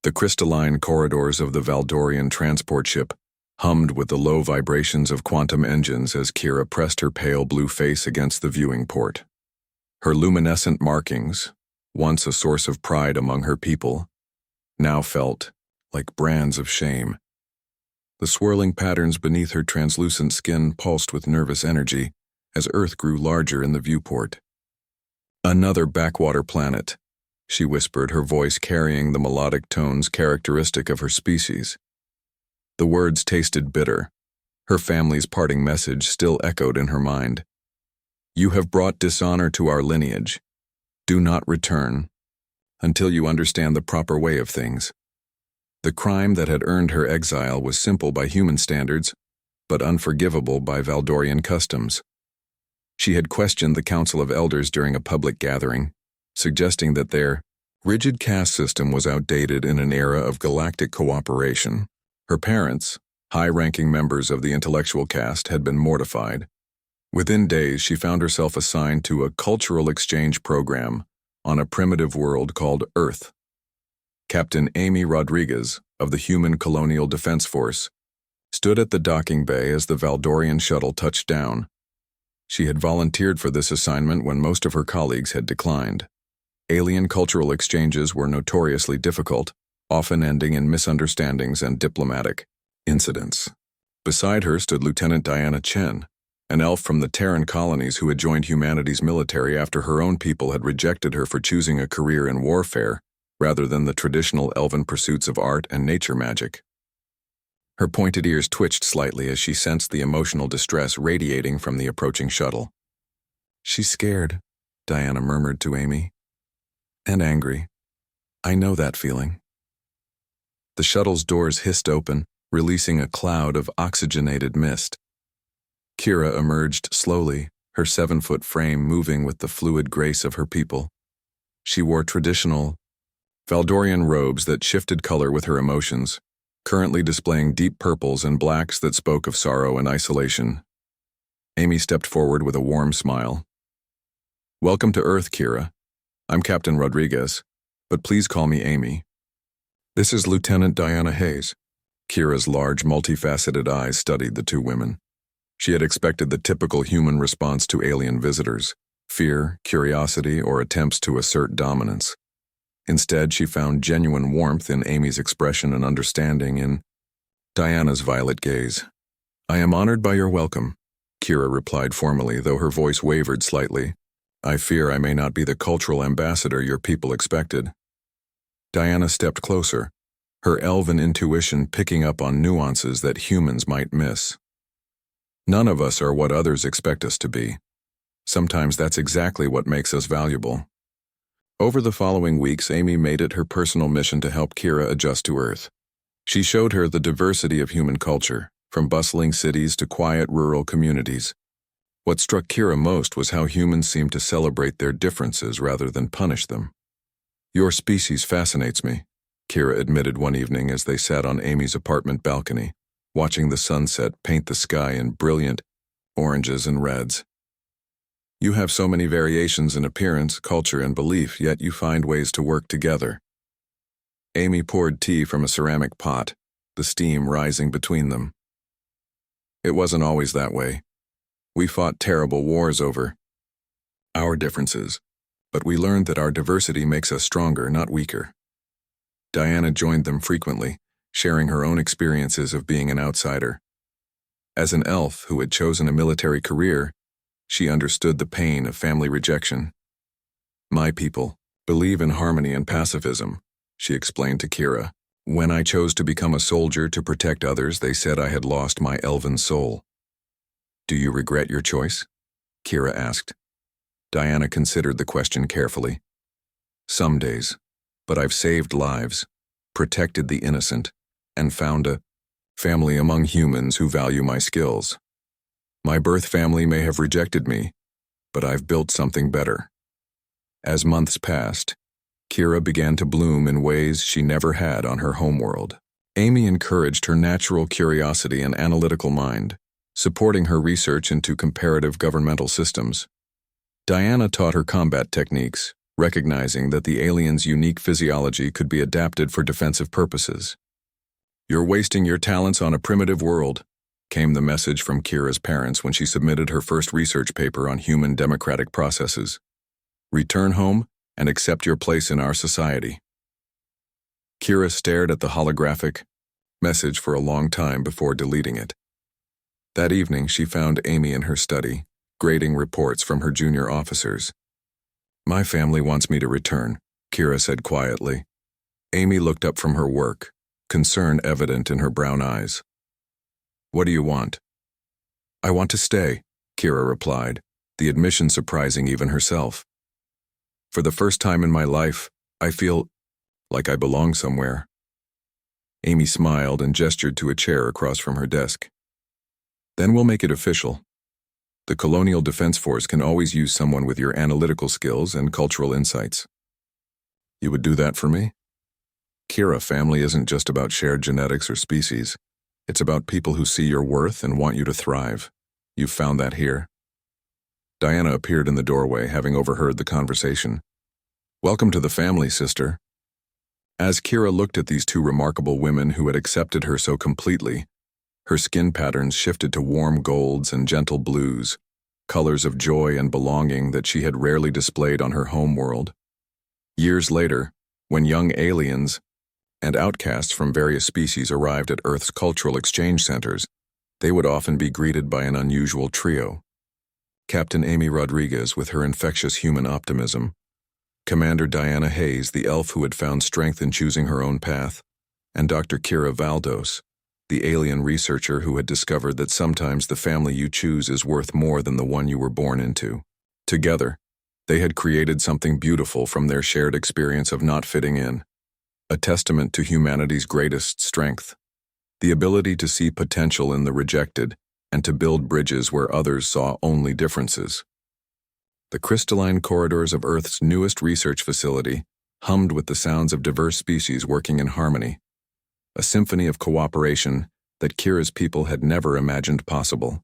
The crystalline corridors of the Valdorian transport ship hummed with the low vibrations of quantum engines as Kira pressed her pale blue face against the viewing port. Her luminescent markings, once a source of pride among her people, now felt like brands of shame. The swirling patterns beneath her translucent skin pulsed with nervous energy as Earth grew larger in the viewport. "Another backwater planet," she whispered, her voice carrying the melodic tones characteristic of her species. The words tasted bitter. Her family's parting message still echoed in her mind. "You have brought dishonor to our lineage. Do not return until you understand the proper way of things." The crime that had earned her exile was simple by human standards, but unforgivable by Valdorian customs. She had questioned the Council of Elders during a public gathering, suggesting that their rigid caste system was outdated in an era of galactic cooperation. Her parents, high-ranking members of the intellectual caste, had been mortified. Within days, she found herself assigned to a cultural exchange program on a primitive world called Earth. Captain Amy Rodriguez of the Human Colonial Defense Force stood at the docking bay as the Valdorian shuttle touched down. She had volunteered for this assignment when most of her colleagues had declined. Alien cultural exchanges were notoriously difficult, often ending in misunderstandings and diplomatic incidents. Beside her stood Lieutenant Diana Chen, an elf from the Terran colonies who had joined humanity's military after her own people had rejected her for choosing a career in warfare rather than the traditional elven pursuits of art and nature magic. Her pointed ears twitched slightly as she sensed the emotional distress radiating from the approaching shuttle. "She's scared," Diana murmured to Amy. "And angry. I know that feeling." The shuttle's doors hissed open, releasing a cloud of oxygenated mist. Kira emerged slowly, her 7-foot frame moving with the fluid grace of her people. She wore traditional Valdorian robes that shifted color with her emotions, currently displaying deep purples and blacks that spoke of sorrow and isolation. Amy stepped forward with a warm smile. "Welcome to Earth, Kira. I'm Captain Rodriguez, but please call me Amy. This is Lieutenant Diana Hayes." Kira's large, multifaceted eyes studied the two women. She had expected the typical human response to alien visitors: fear, curiosity, or attempts to assert dominance. Instead, she found genuine warmth in Amy's expression and understanding in Diana's violet gaze. "I am honored by your welcome," Kira replied formally, though her voice wavered slightly. "I fear I may not be the cultural ambassador your people expected." Diana stepped closer, her elven intuition picking up on nuances that humans might miss. "None of us are what others expect us to be. Sometimes that's exactly what makes us valuable." Over the following weeks, Amy made it her personal mission to help Kira adjust to Earth. She showed her the diversity of human culture, from bustling cities to quiet rural communities. What struck Kira most was how humans seemed to celebrate their differences rather than punish them. "Your species fascinates me," Kira admitted one evening as they sat on Amy's apartment balcony, watching the sunset paint the sky in brilliant oranges and reds. "You have so many variations in appearance, culture, and belief, yet you find ways to work together." Amy poured tea from a ceramic pot, the steam rising between them. "It wasn't always that way. We fought terrible wars over our differences, but we learned that our diversity makes us stronger, not weaker." Diana joined them frequently, sharing her own experiences of being an outsider. As an elf who had chosen a military career, she understood the pain of family rejection. "My people believe in harmony and pacifism," she explained to Kira. "When I chose to become a soldier to protect others, they said I had lost my elven soul." "Do you regret your choice?" Kira asked. Diana considered the question carefully. "Some days, but I've saved lives, protected the innocent, and found a family among humans who value my skills. My birth family may have rejected me, but I've built something better." As months passed, Kira began to bloom in ways she never had on her homeworld. Amy encouraged her natural curiosity and analytical mind, supporting her research into comparative governmental systems. Diana taught her combat techniques, recognizing that the aliens' unique physiology could be adapted for defensive purposes. "You're wasting your talents on a primitive world," came the message from Kira's parents when she submitted her first research paper on human democratic processes. "Return home and accept your place in our society." Kira stared at the holographic message for a long time before deleting it. That evening, she found Amy in her study, grading reports from her junior officers. "My family wants me to return," Kira said quietly. Amy looked up from her work, concern evident in her brown eyes. "What do you want?" "I want to stay," Kira replied, the admission surprising even herself. "For the first time in my life, I feel like I belong somewhere." Amy smiled and gestured to a chair across from her desk. "Then we'll make it official. The Colonial Defense Force can always use someone with your analytical skills and cultural insights." "You would do that for me?" "Kira, family isn't just about shared genetics or species. It's about people who see your worth and want you to thrive. You've found that here." Diana appeared in the doorway, having overheard the conversation. "Welcome to the family, sister." As Kira looked at these two remarkable women who had accepted her so completely, her skin patterns shifted to warm golds and gentle blues, colors of joy and belonging that she had rarely displayed on her home world. Years later, when young aliens and outcasts from various species arrived at Earth's cultural exchange centers, they would often be greeted by an unusual trio. Captain Amy Rodriguez with her infectious human optimism, Commander Diana Hayes, the elf who had found strength in choosing her own path, and Dr. Kira Valdos, the alien researcher who had discovered that sometimes the family you choose is worth more than the one you were born into. Together, they had created something beautiful from their shared experience of not fitting in, a testament to humanity's greatest strength, the ability to see potential in the rejected and to build bridges where others saw only differences. The crystalline corridors of Earth's newest research facility hummed with the sounds of diverse species working in harmony, a symphony of cooperation that Kira's people had never imagined possible.